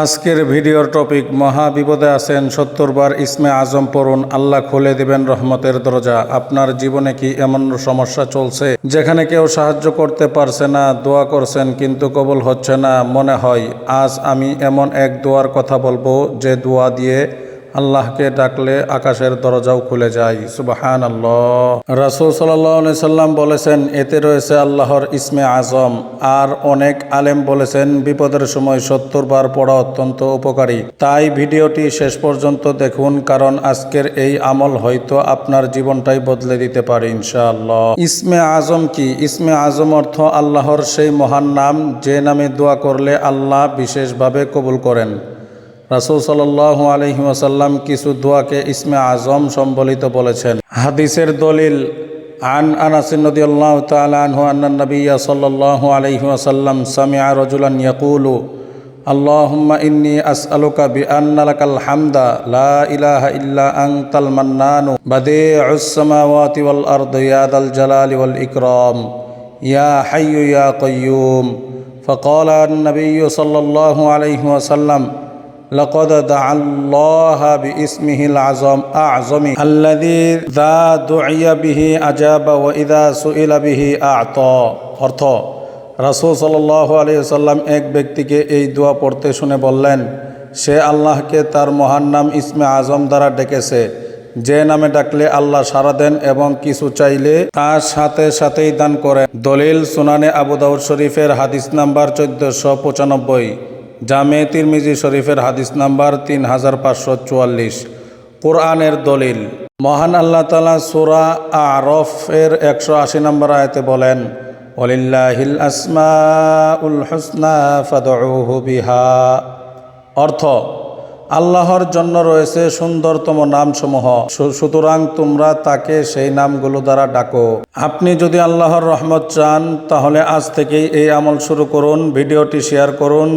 আজকের ভিডিওর টপিক মহা বিপদে আছেন ৭০ বার ইসমে আজম পড়ুন, আল্লাহ খুলে দিবেন রহমতের দরজা। আপনার জীবনে কি এমন সমস্যা চলছে যেখানে কেউ সাহায্য করতে পারছে না, দোয়া করছেন কিন্তু কবুল হচ্ছে না? মনে হয় আজ আমি এমন এক দোয়ার কথা বলবো যে দোয়া দিয়ে আল্লাহকে ডাকলে আকাশের দরজাও খুলে যায়। সুবহানাল্লাহ। রাসূল সাল্লাল্লাহু আলাইহি সাল্লাম বলেছেন এতে রয়েছে আল্লাহর ইসমে আজম। আর অনেক আলেম বলেছেন বিপদের সময় ৭০ বার পড়া অত্যন্ত উপকারী। তাই ভিডিওটি শেষ পর্যন্ত দেখুন, কারণ আজকের এই আমল হয়তো আপনার জীবনটাই বদলে দিতে পারে ইনশাআল্লাহ। ইসমে আজম কি? ইসমে আজম অর্থ আল্লাহর সেই মহান নাম যে নামে দোয়া করলে আল্লাহ বিশেষভাবে কবুল করেন। রাসূল সাল্লাল্লাহু আলাইহি ওয়াসাল্লাম কিছু দোয়াকে ইসমে আজম সম্বলিত বলেছেন। হাদিসের দলিল আন আনাস রাদিয়াল্লাহু তাআলা আনহু আন্না নবিয়্য সাল্লাল্লাহু আলাইহি ওয়াসাল্লাম সামিআ রাজুলান ইয়াকুলু আল্লাহুম্মা ইন্নী আসআলুকা বিআন্না লাকাল হামদা লা ইলাহা ইল্লা আনতাল মান্নানু বাদিউস সামাওয়াতি ওয়াল আরদি ইয়া দাল জালালি ওয়াল ইকরাম ইয়া হাইয়্যু ইয়া কাইয়্যুম। فقال النبي صلى الله عليه وسلم لقد دعا الله باسمه الأعظم الذي ذا دعي به أجاب وإذا سئل به أعطى। অর্থ, রাসূল সাল্লাল্লাহু আলাইহি ওয়াসাল্লাম এক ব্যক্তিকে এই দোয়া পড়তে শুনে বললেন, সে আল্লাহকে তার মহান নাম ইসমে আজম দ্বারা ডেকেছে, যে নামে ডাকলে আল্লাহ সাড়া দেন এবং কিছু চাইলে তার সাথে সাথেই দান করেন। দলিল সুনানে আবু দাউদ শরীফের হাদিস নাম্বার 1495, জামে তিরমিজি শরীফের হাদিস নাম্বার 3544। কোরআনের দলিল মহান আল্লাহ তাআলা সূরা আ'রাফ এর 180 নম্বর আয়াতে বলেন, ওয়ালিল্লাহিল আসমাউল হুসনা ফাদউহু বিহা। অর্থ, আল্লাহর জন্য রয়েছে সুন্দরতম নামসমূহ, সুতরাং তোমরা তাকে সেই নামগুলো দ্বারা ডাকো। আপনি যদি আল্লাহর রহমত চান তাহলে আজ থেকেই এই আমল শুরু করুন। ভিডিওটি শেয়ার করুন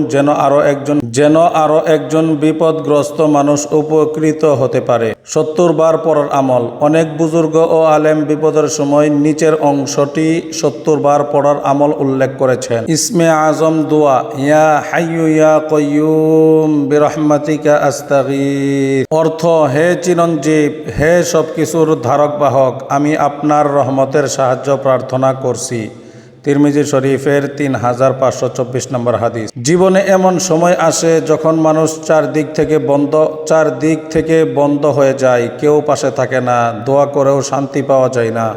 যেন আরো একজন বিপদগ্রস্ত মানুষ উপকৃত হতে পারে। ৭০ বার পড়ার আমল। অনেক বুজুর্গ ও আলেম বিপদের সময় নিচের অংশটি ৭০ বার পড়ার আমল উল্লেখ করেছেন। ইসমে আজম দোয়া, ইয়া হাইয়্যু ইয়া কাইয়্যুম বিরহমাতিকা আস্তাগীথ। অর্থ, হে চিরঞ্জীব, হে সবকিছুর ধারক বাহক, আমি আপনার রহমতের সাহায্য প্রার্থনা করছি। তিরমিজি শরীফের 3524 নম্বর হাদিস। জীবনে এমন সময় আসে যখন মানুষ চারদিক থেকে বন্ধ হয়ে যায়, কেউ পাশে থাকে না, দোয়া করেও শান্তি পাওয়া যায় না।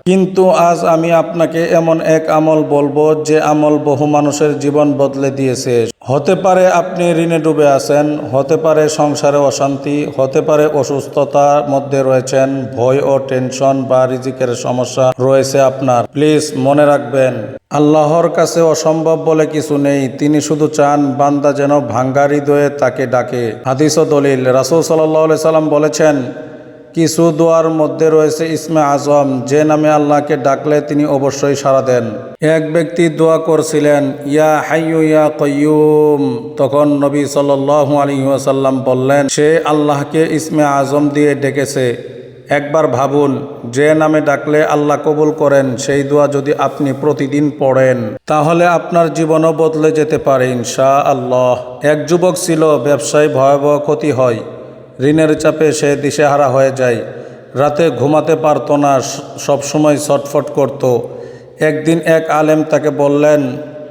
কিন্তু আজ আমি আপনাকে এমন এক আমল বলবো যে আমল বহু মানুষের জীবন বদলে দিয়েছে। হতে পারে আপনি ঋণে ডুবে আছেন, হতে পারে সংসারে অশান্তি, হতে পারে অসুস্থতার মধ্যে রয়েছেন, ভয় ও টেনশন বা রিজিকের সমস্যা রয়েছে আপনার। প্লিজ মনে রাখবেন, আল্লাহর কাছে অসম্ভব বলে কিছু নেই। তিনি শুধু চান বান্দা যেন ভাঙ্গা হৃদয়ে তাকে ডাকে। হাদিস ও দলিল, রাসূল সাল্লাল্লাহু আলাইহি সাল্লাম বলেছেন, কিছু দোয়ার মধ্যে রয়েছে ইসমে আজম, যে নামে আল্লাহকে ডাকলে তিনি অবশ্যই সাড়া দেন। এক ব্যক্তি দোয়া করছিলেন, ইয়া হাইয়্যু ইয়া কাইয়্যুম। তখন নবী সাল্লাল্লাহু আলাইহি ওয়াসাল্লাম বললেন, সে আল্লাহকে ইসমে আজম দিয়ে ডেকেছে। একবার ভাবুন, যে নামে ডাকলে আল্লাহ কবুল করেন, সেই দোয়া যদি আপনি প্রতিদিন পড়েন তাহলে আপনার জীবনও বদলে যেতে পারে ইনশাআল্লাহ। এক যুবক ছিল, ব্যবসায় ভয়াবহ ক্ষতি হয়, ঋণের চাপে সে দিশেহারা হয়ে যায়, রাতে ঘুমাতে পারত না, সবসময় ছটফট করত। একদিন এক আলেম তাকে বললেন,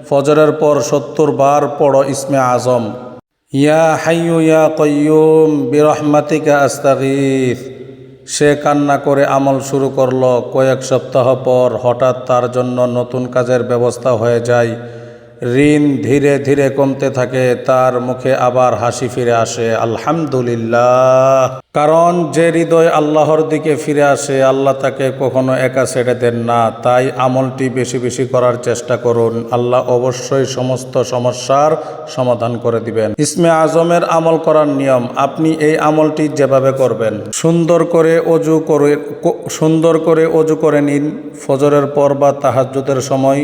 ফজরের পর ৭০ বার পড়ো ইসমে আজম, ইয়া হাইয়্যু ইয়া কাইয়্যুম বিরহমাতিকা আস্তাগীথ। সে কান্না করে আমল শুরু করল। কয়েক সপ্তাহ পর হঠাৎ তার জন্য নতুন কাজের ব্যবস্থা হয়ে যায়, ঋণ ধীরে ধীরে কমতে থাকে, তার মুখে আবার হাসি ফিরে আসে। আলহামদুলিল্লাহ। কারণ যে হৃদয় আল্লাহর দিকে ফিরে আসে, আল্লাহ তাকে কখনো একা ছেড়ে দেন না। তাই আমলটি বেশি বেশি করার চেষ্টা করুন, আল্লাহ অবশ্যই সমস্ত সমস্যার সমাধান করে দিবেন। ইসমে আজমের আমল করার নিয়ম, আপনি এই আমলটি যেভাবে করবেন, সুন্দর করে অজু করে নিন। ফজরের পর বা তাহাজ্জুদের সময়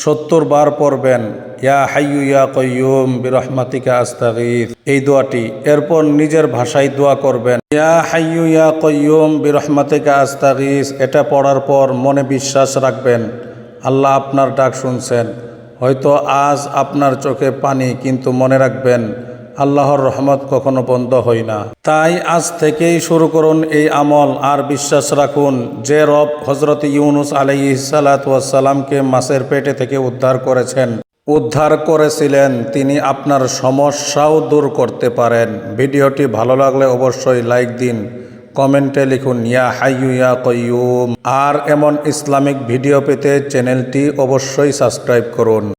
৭০ বার পড়বেন, ইয়া হাইয়্যু ইয়া কাইয়্যুম বিরহমাতিকা আস্তাগীথ, এই দোয়াটি। এরপর নিজের ভাষায় দোয়া করবেন, ইয়া হাইয়্যু ইয়া কাইয়্যুম বিরহমাতিকা আস্তাগীথ। এটা পড়ার পর মনে বিশ্বাস রাখবেন আল্লাহ আপনার ডাক শুনছেন। হয়তো আজ আপনার চোখে পানি, কিন্তু মনে রাখবেন আল্লাহর রহমত কখনো বন্ধ হয় না। তাই আজ থেকেই শুরু করুন এই আমল, আর বিশ্বাস রাখুন যে রব হযরত ইউনুস আলাইহিস সালাতু ওয়াস সালামকে মাছের পেটে থেকে উদ্ধার করেছিলেন, তিনি আপনার সমস্যাও দূর করতে পারেন। ভিডিওটি ভালো লাগলে অবশ্যই লাইক দিন, কমেন্টে লিখুন ইয়া হাইয়ু ইয়া কাইয়ুম। আর এমন ইসলামিক ভিডিও পেতে চ্যানেলটি অবশ্যই সাবস্ক্রাইব করুন।